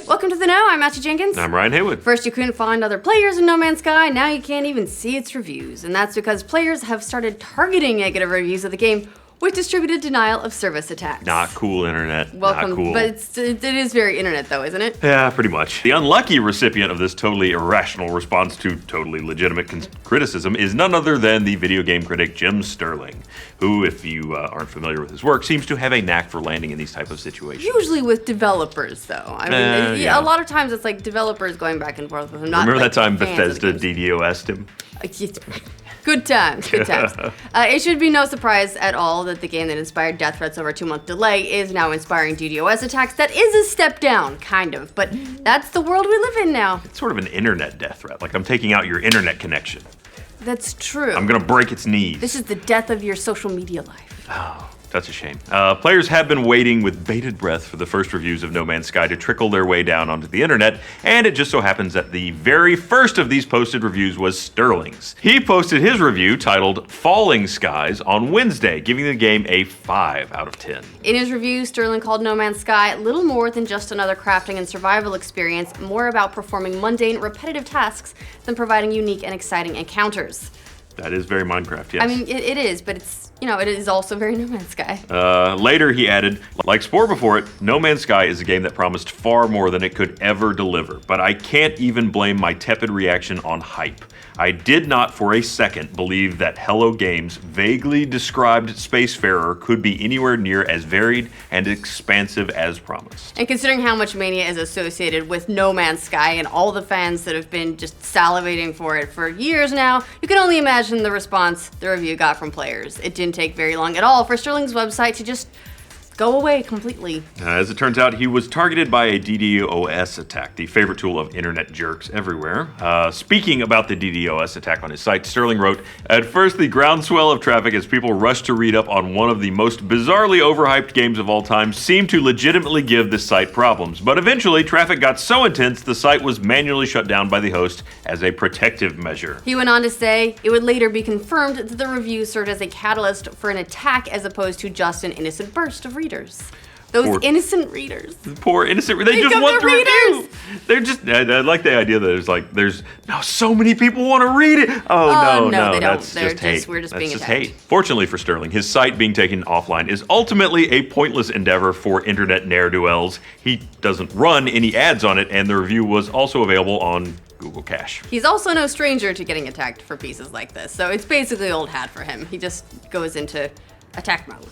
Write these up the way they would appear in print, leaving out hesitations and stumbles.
Welcome to the Know. I'm Matthew Jenkins. I'm Ryan Haywood. First, you couldn't find other players in No Man's Sky. Now you can't even see its reviews. And that's because players have started targeting negative reviews of the game with distributed denial of service attacks. Not cool, internet. Welcome. Not cool. But it is very internet, though, isn't it? Yeah, pretty much. The unlucky recipient of this totally irrational response to totally legitimate criticism is none other than the video game critic Jim Sterling, who, if you aren't familiar with his work, seems to have a knack for landing in these type of situations. Usually with developers, though. I mean, yeah. a lot of times it's like developers going back and forth with him. Remember not, that time fans Bethesda DDoS'd him? Good times, good times. It should be no surprise at all that the game that inspired death threats over a 2-month delay is now inspiring DDoS attacks. That is a step down, kind of, but that's the world we live in now. It's sort of an internet death threat, like I'm taking out your internet connection. That's true. I'm gonna break its knees. This is the death of your social media life. Oh, that's a shame. Players have been waiting with bated breath for the first reviews of No Man's Sky to trickle their way down onto the internet, and it just so happens that the very first of these posted reviews was Sterling's. He posted his review titled Falling Skies on Wednesday, giving the game a 5 out of 10. In his review, Sterling called No Man's Sky little more than just another crafting and survival experience, more about performing mundane, repetitive tasks than providing unique and exciting encounters. That is very Minecraft, yes. I mean, it is, but it's, it is also very No Man's Sky. Later, he added, like Spore before it, No Man's Sky is a game that promised far more than it could ever deliver, but I can't even blame my tepid reaction on hype. I did not for a second believe that Hello Games' vaguely described Spacefarer could be anywhere near as varied and expansive as promised. And considering how much mania is associated with No Man's Sky and all the fans that have been just salivating for it for years now, you can only imagine the response the review got from players. It didn't take very long at all for Sterling's website to just go away completely. As it turns out, he was targeted by a DDoS attack, the favorite tool of internet jerks everywhere. Speaking about the DDoS attack on his site, Sterling wrote, "At first, the groundswell of traffic as people rushed to read up on one of the most bizarrely overhyped games of all time seemed to legitimately give the site problems. But eventually, traffic got so intense, the site was manually shut down by the host as a protective measure." He went on to say, it would later be confirmed that the review served as a catalyst for an attack as opposed to just an innocent burst of readers. Those innocent readers. Poor innocent readers. They just want to review. They're just, I like the idea that there's now so many people want to read it. Oh, no, they don't. That's They're just hate. We're just that's being just attacked. hate. Fortunately for Sterling, his site being taken offline is ultimately a pointless endeavor for internet ne'er-do-wells. He doesn't run any ads on it, and the review was also available on Google Cache. He's also no stranger to getting attacked for pieces like this, so it's basically old hat for him. He just goes into attack mode.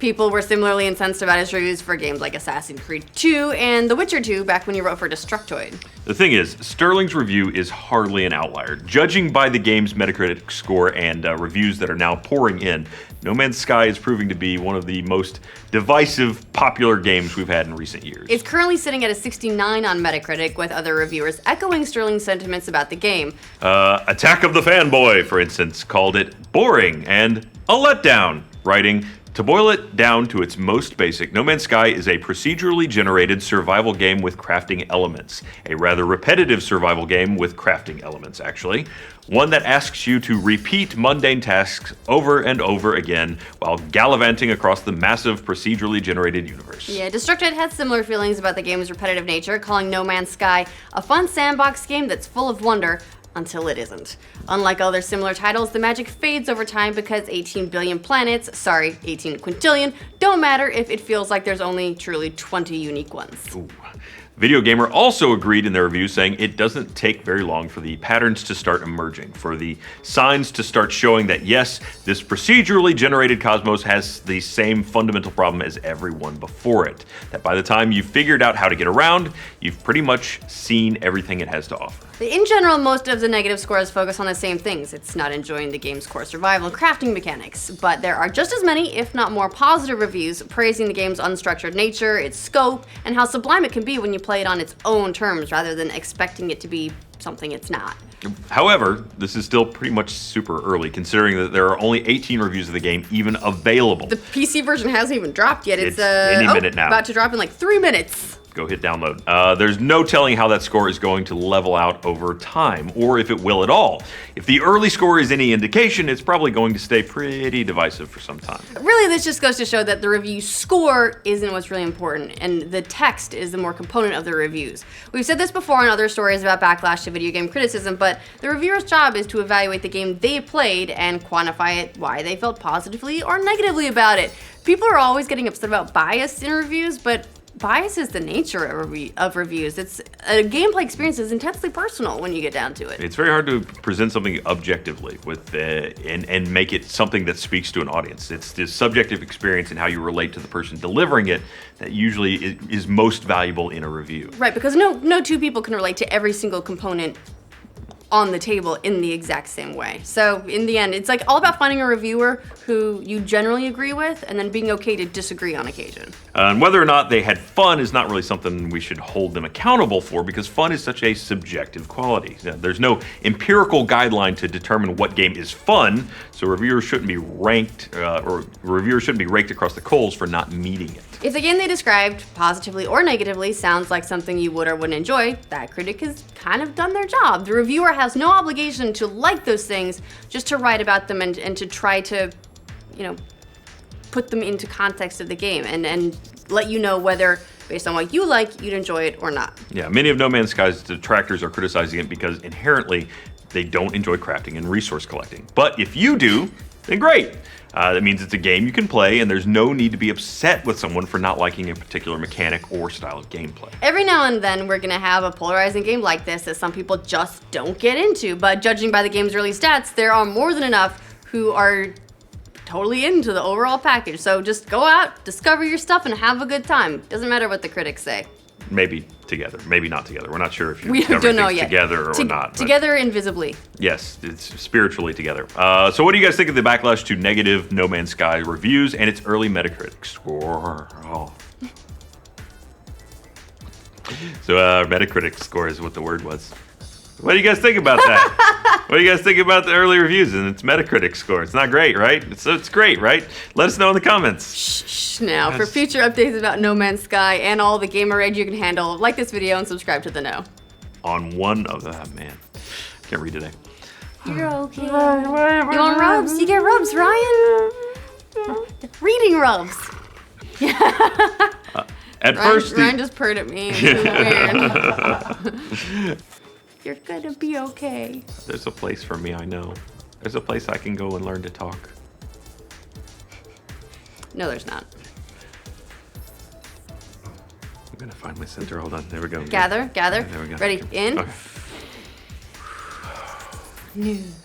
People were similarly incensed about his reviews for games like Assassin's Creed 2 and The Witcher 2 back when he wrote for Destructoid. The thing is, Sterling's review is hardly an outlier. Judging by the game's Metacritic score and reviews that are now pouring in, No Man's Sky is proving to be one of the most divisive, popular games we've had in recent years. It's currently sitting at a 69 on Metacritic, with other reviewers echoing Sterling's sentiments about the game. Attack of the Fanboy, for instance, called it boring and a letdown, writing, "To boil it down to its most basic, No Man's Sky is a procedurally generated survival game with crafting elements. A rather repetitive survival game with crafting elements, actually. One that asks you to repeat mundane tasks over and over again while gallivanting across the massive procedurally generated universe." Yeah, Destructoid had similar feelings about the game's repetitive nature, calling No Man's Sky a fun sandbox game that's full of wonder, until it isn't. Unlike other similar titles, the magic fades over time because 18 billion planets, 18 quintillion, don't matter if it feels like there's only truly 20 unique ones. Ooh. Video Gamer also agreed in their review, saying it doesn't take very long for the patterns to start emerging, for the signs to start showing that yes, this procedurally generated cosmos has the same fundamental problem as everyone before it. That by the time you've figured out how to get around, you've pretty much seen everything it has to offer. In general, most of the negative scores focus on the same things. It's not enjoying the game's core survival and crafting mechanics, but there are just as many, if not more, positive reviews praising the game's unstructured nature, its scope, and how sublime it can be when you play it on its own terms rather than expecting it to be something it's not. However, this is still pretty much super early, considering that there are only 18 reviews of the game even available. The PC version hasn't even dropped yet. It's any minute now. About to drop in like 3 minutes. go hit download. There's no telling how that score is going to level out over time, or if it will at all. If the early score is any indication, it's probably going to stay pretty divisive for some time. Really, this just goes to show that the review score isn't what's really important, and the text is the more component of the reviews. We've said this before in other stories about backlash to video game criticism, but the reviewer's job is to evaluate the game they played and quantify it, why they felt positively or negatively about it. People are always getting upset about bias in reviews, but bias is the nature of reviews. It's a gameplay experience is intensely personal when you get down to it. It's very hard to present something objectively with and make it something that speaks to an audience. It's the subjective experience and how you relate to the person delivering it that usually is most valuable in a review. Right, because no two people can relate to every single component on the table in the exact same way. So in the end, it's like all about finding a reviewer who you generally agree with and then being okay to disagree on occasion. And whether or not they had fun is not really something we should hold them accountable for, because fun is such a subjective quality. There's no empirical guideline to determine what game is fun, so reviewers shouldn't be raked across the coals for not meeting it. If the game they described, positively or negatively, sounds like something you would or wouldn't enjoy, that critic has kind of done their job. The reviewer has no obligation to like those things, just to write about them and to try to, put them into context of the game and let you know whether, based on what you like, you'd enjoy it or not. Yeah, many of No Man's Sky's detractors are criticizing it because inherently they don't enjoy crafting and resource collecting. But if you do, then great. That means it's a game you can play, and there's no need to be upset with someone for not liking a particular mechanic or style of gameplay. Every now and then, we're gonna have a polarizing game like this that some people just don't get into, but judging by the game's early stats, there are more than enough who are totally into the overall package. So just go out, discover your stuff, and have a good time. Doesn't matter what the critics say. Maybe together, maybe not together. We're not sure if We you're don't know yet. together or not. Together invisibly. Yes, it's spiritually together. So what do you guys think of the backlash to negative No Man's Sky reviews and its early Metacritic score? Oh. So Metacritic score is what the word was. What do you guys think about that? What do you guys think about the early reviews and its Metacritic score? It's not great, right? It's great, right? Let us know in the comments. Shh now. For future updates about No Man's Sky and all the gamer rage you can handle, like this video and subscribe to The Know. On one of man, can't read today. You're okay. You want rubs? You get rubs, Ryan. Reading rubs. At first, Ryan just purred at me. It was weird. You're gonna be okay. There's a place for me, I know. There's a place I can go and learn to talk. No, there's not. I'm gonna find my center. Hold on. There we go. Gather. There we go. Ready? In. Okay. News.